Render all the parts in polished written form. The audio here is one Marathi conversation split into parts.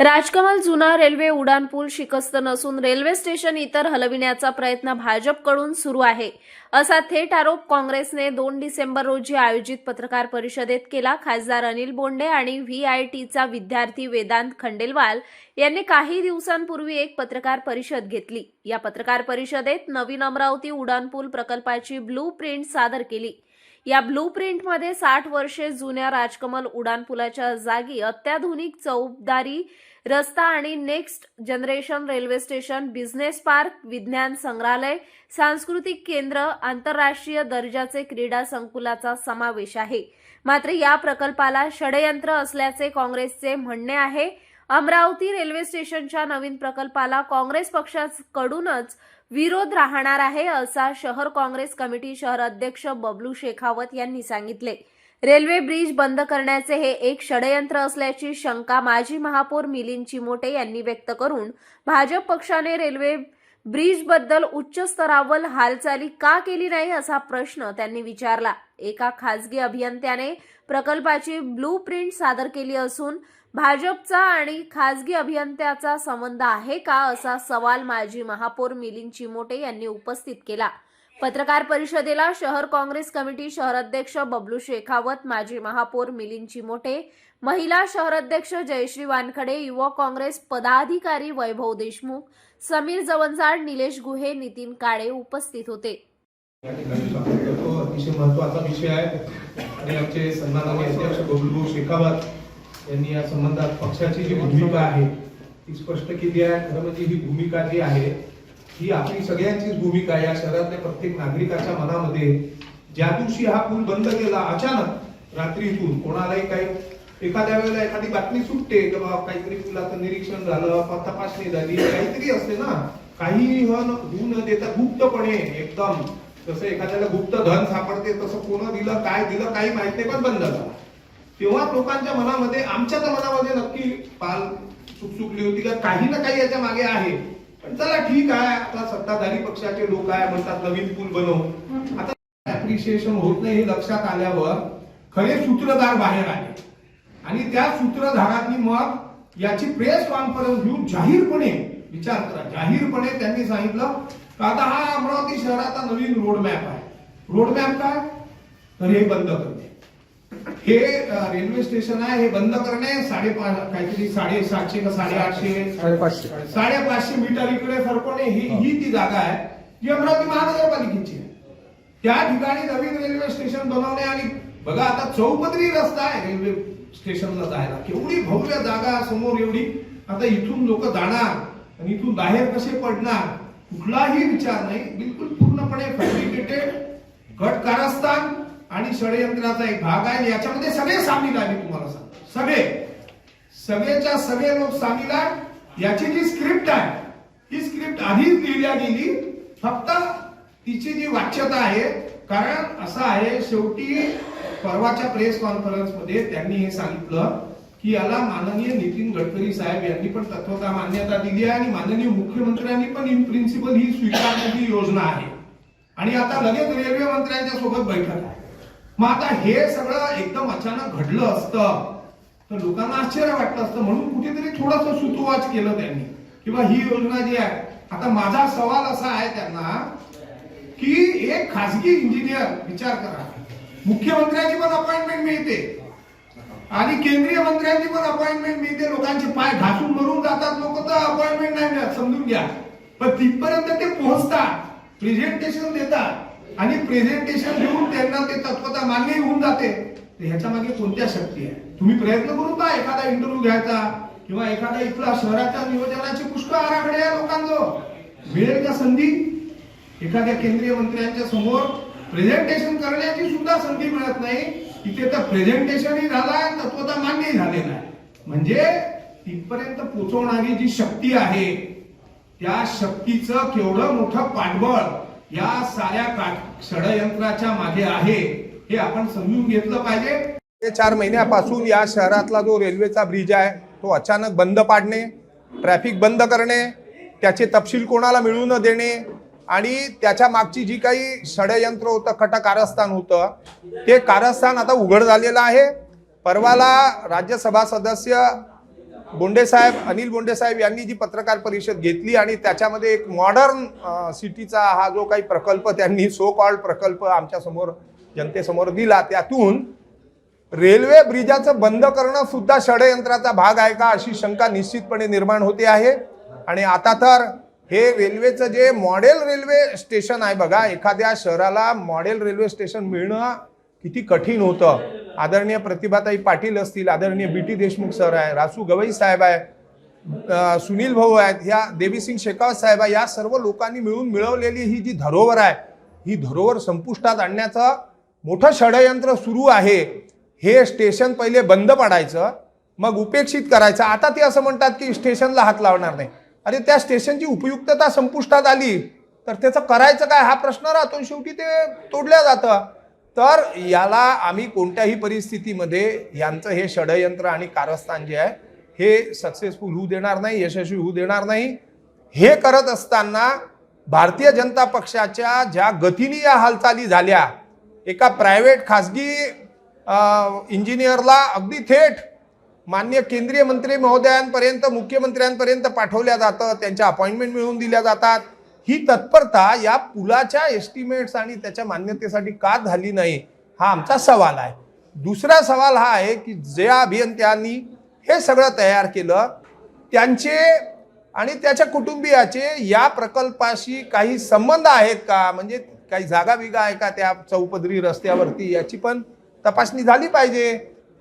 राजकमल जुना रेल्वे उड्डाणपूल शिकस्त नसून रेल्वे स्टेशन इतर हलविण्याचा प्रयत्न भाजपकडून सुरू आहे, असा थेट आरोप काँग्रेसने 2 डिसेंबर रोजी आयोजित पत्रकार परिषदेत केला. खासदार अनिल बोंडे आणि व्हीआयटीचा विद्यार्थी वेदांत खंडेलवाल यांनी काही दिवसांपूर्वी एक पत्रकार परिषद घेतली. या पत्रकार परिषदेत नवीन अमरावती उड्डाणपूल प्रकल्पाची ब्लू प्रिंट सादर केली. या ब्लू प्रिंटमध्ये 60 वर्षे जुन्या राजकमल उड्डाणपुलाच्या जागी अत्याधुनिक चौबदारी रस्ता आणि next generation railway station, business park, विज्ञान संग्रहालय, सांस्कृतिक केंद्र, आंतरराष्ट्रीय दर्जाचे क्रीडा संकुलाचा समावेश आहे. मात्र या प्रकल्पाला षडयंत्र असल्याचे काँग्रेसचे म्हणणे आहे. अमरावती रेल्वे स्टेशनच्या नवीन प्रकल्पाला काँग्रेस पक्षाकडूनच विरोध राहणार आहे, असा शहर काँग्रेस कमिटी शहर अध्यक्ष बबलू शेखावत यांनी सांगितले. रेल्वे ब्रिज बंद करण्याचे हे एक षडयंत्र असल्याची शंका माजी महापौर मिलिंद चिमोटे यांनी व्यक्त करून भाजप पक्षाने रेल्वे ब्रिजबद्दल उच्च स्तरावर हालचाली का केली नाही, असा प्रश्न त्यांनी विचारला. एका खासगी अभियंत्याने प्रकल्पाची ब्लू प्रिंट सादर केली असून भाजपचा आणि खासगी अभियंत्याचा संबंध आहे का, असा सवाल माजी महापौर मिलिंद चिमोटे यांनी उपस्थित केला. पत्रकार परिषदेला शहर काँग्रेस कमिटी शहर अध्यक्ष बबलू शेखावत, माजी महापौर मिलिंद चिमोटे, महिला शहर अध्यक्ष जयश्री वानखडे, युवक काँग्रेस पदाधिकारी वैभव देशमुख, समीर जवंजाड, निलेश गुहे, नितीन काळे उपस्थित होते. अतिशय महत्त्वाचा विषय आहे आणि आमचे सन्माननीय अध्यक्ष बबलू शेखावत यांनी या संबंधात पक्षाची जी भूमिका आहे ती स्पष्ट केली आहे. खरं म्हणजे ही भूमिका जी आहे ही आपली सगळ्यांचीच भूमिका आहे. या शहरातल्या प्रत्येक नागरिकाच्या मनामध्ये ज्या दिवशी हा पूल बंद केला अचानक रात्रीतून, कोणालाही काही एखाद्या वेळेला एखादी बातमी सुटते की बाबा काहीतरी पुलाचं निरीक्षण झालं, तपासणी झाली, काहीतरी असते ना, काही होऊ न देता गुप्तपणे एकदम जसं एखाद्याला गुप्त धन सापडते तसं कोण दिलं काय दिलं काही माहित नाही पण बंद झालं. तेव्हा लोकांच्या मनामध्ये, आमच्या तर मनामध्ये नक्की पाल चुकचुकली होती का काही ना काही याच्या मागे आहे. पण चला ठीक आहे, आता सत्ताधारी पक्षाचे लोक आहे म्हणतात नवीन पूल बनवू. आता अप्रिशिएशन होत नाही हे लक्षात आल्यावर खरे सूत्रधार बाहेर आले आणि त्या सूत्रधारांनी मग याची प्रेस कॉन्फरन्स घेऊन जाहीरपणे, विचार करा, जाहीरपणे त्यांनी सांगितलं की आता हा अमरावती शहराचा नवीन रोडमॅप आहे. रोडमॅप काय तर हे बंद करणे, हे रेल्वे स्टेशन आहे हे बंद करणे, काहीतरी 750 का 550 मीटर इकडे सरकवणे, ही ती जागा आहे जी अमरावती महानगरपालिकेची आहे. त्या ठिकाणी नवीन रेल्वे स्टेशन बनवणे आणि बघा आता चौपदरी रस्ता आहे रेल्वे स्टेशनला जायला, केवढी भव्य जागा समोर एवढी. आता इथून लोक जाणार आणि इथून बाहेर कसे पडणार, कुठलाही विचार नाही, बिलकुल पूर्णपणे फॅब्रिकेटेड गट कारस्थान आणि षडयंत्राचा एक भाग आहे. याच्यामध्ये सगळे सामील आहे. तुम्हाला सांग, सगळेच्या सगळे लोक सामील आहे. याची जी स्क्रिप्ट आहे ही स्क्रिप्ट आधीच लिहिल्या गेली, फक्त तिची जी वाच्यता आहे. कारण असं आहे, शेवटी परवाच्या प्रेस कॉन्फरन्स मध्ये त्यांनी हे सांगितलं की याला माननीय नितीन गडकरी साहेब यांनी पण तत्वतः मान्यता दिली आहे आणि माननीय मुख्यमंत्र्यांनी पण इन प्रिन्सिपल ही स्वीकारलेली योजना आहे आणि आता लगेच रेल्वे मंत्र्यांच्या सोबत बैठक आहे. मग आता हे सगळं एकदम अचानक घडलं असतं तर लोकांना आश्चर्य वाटलं असतं, म्हणून कुठेतरी थोडंसं सुतोवाच केलं त्यांनी किंवा ही योजना जी आहे. आता माझा सवाल असा आहे त्यांना की एक खासगी इंजिनियर, विचार करा, मुख्यमंत्र्यांची पण अपॉइंटमेंट मिळते आणि केंद्रीय मंत्र्यांची पण अपॉइंटमेंट मिळते, लोकांचे पाय घासून मरून जातात लोक तर अपॉइंटमेंट नाही मिळत, समजून घ्या. पण तिथपर्यंत ते पोहोचतात, प्रेझेंटेशन देतात आणि प्रेझेंटेशन देऊन त्यांना ते तत्वता मान्य होऊन जाते. तर ह्याच्या मागे कोणत्या शक्ती आहे? तुम्ही प्रयत्न करून पहा एखादा इंटरव्ह्यू घ्यायचा किंवा एखादा इथला शहराच्या नियोजनाचे पुष्कळ आराखडे आहे लोकांजवळ, मिळेल का संधी? एखाद्या केंद्रीय मंत्र्यांच्या समोर प्रेझेंटेशन करण्याची सुद्धा संधी मिळत नाही. इथे तर प्रेझेंटेशनही झाला आणि तत्वता मान्यही झालेला आहे. म्हणजे तिथपर्यंत पोहोचवणारी जी शक्ती आहे त्या शक्तीचं केवढं मोठं पाठबळ या साऱ्या षडयंत्राच्या मागे आहे हे आपण समजून घेतलं पाहिजे. 4 महिन्यापासून या शहरातला जो रेल्वेचा ब्रिज आहे तो अचानक बंद पाडणे, ट्रॅफिक बंद करणे, त्याचे तपशील कोणाला मिळू न देणे आणि त्याच्या मागची जी काही षडयंत्र होतं, कट कारस्थान होतं, ते कारस्थान आता उघड झालेलं आहे. परवाला राज्यसभा सदस्य बोंडेसाहेब अनिल बोंडेसाहेब यांनी जी पत्रकार परिषद घेतली आणि त्याच्यामध्ये एक मॉडर्न सिटीचा हा जो काही प्रकल्प त्यांनी सो कॉल्ड प्रकल्प आमच्या समोर जनतेसमोर दिला, त्यातून रेल्वे ब्रिजाचं बंद करणं सुद्धा षडयंत्राचा भाग आहे का अशी शंका निश्चितपणे निर्माण होते आहे। आणि आता तर हे रेल्वेचं जे मॉडेल रेल्वे स्टेशन आहे बघा, एखाद्या शहराला मॉडेल रेल्वे स्टेशन मिळणं किती कठीण होतं। आदरणीय प्रतिभाताई पाटील असतील, आदरणीय BT देशमुख सर आहे, रासू गवई साहेब आहे, सुनील भाऊ आहेत, ह्या देवीसिंग शेखावत साहेब आहे, या सर्व लोकांनी मिळून मिळवलेली ही जी धरोहर आहे, ही धरोहर संपुष्टात आणण्याचं मोठं षडयंत्र सुरू आहे। हे स्टेशन पहिले बंद पाडायचं, मग उपेक्षित करायचं। आता ते असं म्हणतात की स्टेशनला हात लावणार नाही। अरे त्या स्टेशनची उपयुक्तता संपुष्टात आली तर त्याचं करायचं काय हा प्रश्न राहतो, शेवटी ते तोडल्या जातं। तर याला आम्ही कोणत्याही परिस्थितीमध्ये यांचं हे षडयंत्र आणि कारस्थान जे आहे हे सक्सेसफुल होऊ देणार नाही, यशस्वी होऊ देणार नाही। हे करत असताना भारतीय जनता पक्षाच्या ज्या गतीने या हालचाली झाल्या, एका प्रायव्हेट खासगी इंजिनियरला अगदी थेट माननीय केंद्रीय मंत्री महोदयांपर्यंत, मुख्यमंत्र्यांपर्यंत पाठवल्या जातं, त्यांच्या अपॉइंटमेंट मिळवून दिल्या जातात। ही तत्परता या पुलाच्या एस्टिमेट्स आणि त्याच्या मान्यतेसाठी का झाली नाही हा आमचा सवाल आहे। दुसरा सवाल हा आहे की ज्या अभियंत्यांनी हे सगळं तयार केलं त्यांचे आणि त्याच्या कुटुंबियाचे या प्रकल्पाशी काही संबंध आहेत का, म्हणजे काही जागा बिगा आहे का त्या चौपदरी रस्त्यावरती, याची पण तपासणी झाली पाहिजे।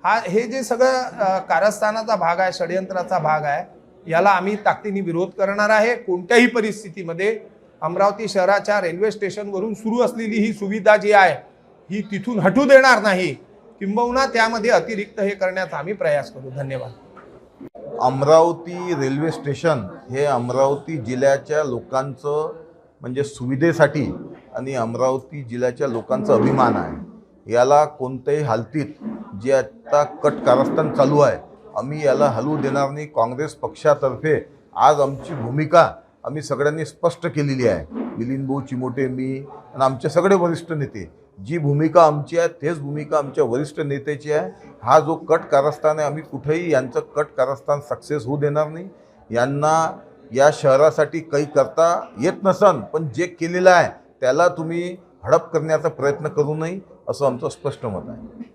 हे जे सगळं कारस्थानाचा भाग आहे, षडयंत्राचा भाग आहे, याला आम्ही ताकदीने विरोध करणार आहे। कोणत्याही परिस्थितीमध्ये अमरावती शहराच्या रेल्वे स्टेशनवरून सुरू असलेली ही सुविधा जी आहे ही तिथून हटू देणार नाही, किंबहुना त्यामध्ये अतिरिक्त हे करण्याचा आम्ही प्रयास करू। धन्यवाद। अमरावती रेल्वे स्टेशन हे अमरावती जिल्ह्याच्या लोकांचं म्हणजे सुविधेसाठी आणि अमरावती जिल्ह्याच्या लोकांचा अभिमान आहे। याला कोणत्याही हालतीत जे आता कट कारस्थान चालू आहे आम्ही याला हलवू देणार नाही। काँग्रेस पक्षातर्फे आज आमची भूमिका आम्ही सगळ्यांनी स्पष्ट केलेली आहे। मिलिंद भाऊ चिमोटे, मी आणि आमचे सगळे वरिष्ठ नेते, जी भूमिका आमची आहे तेच भूमिका आमच्या वरिष्ठ नेत्याची आहे। हा जो कट कारस्थान आहे आम्ही कुठेही यांचं कट कारस्थान सक्सेस होऊ देणार नाही। यांना या शहरासाठी काही करता येत नसन, पण जे केलेलं आहे त्याला तुम्ही हडप करण्याचा प्रयत्न करू नये असं आमचं स्पष्ट मत आहे।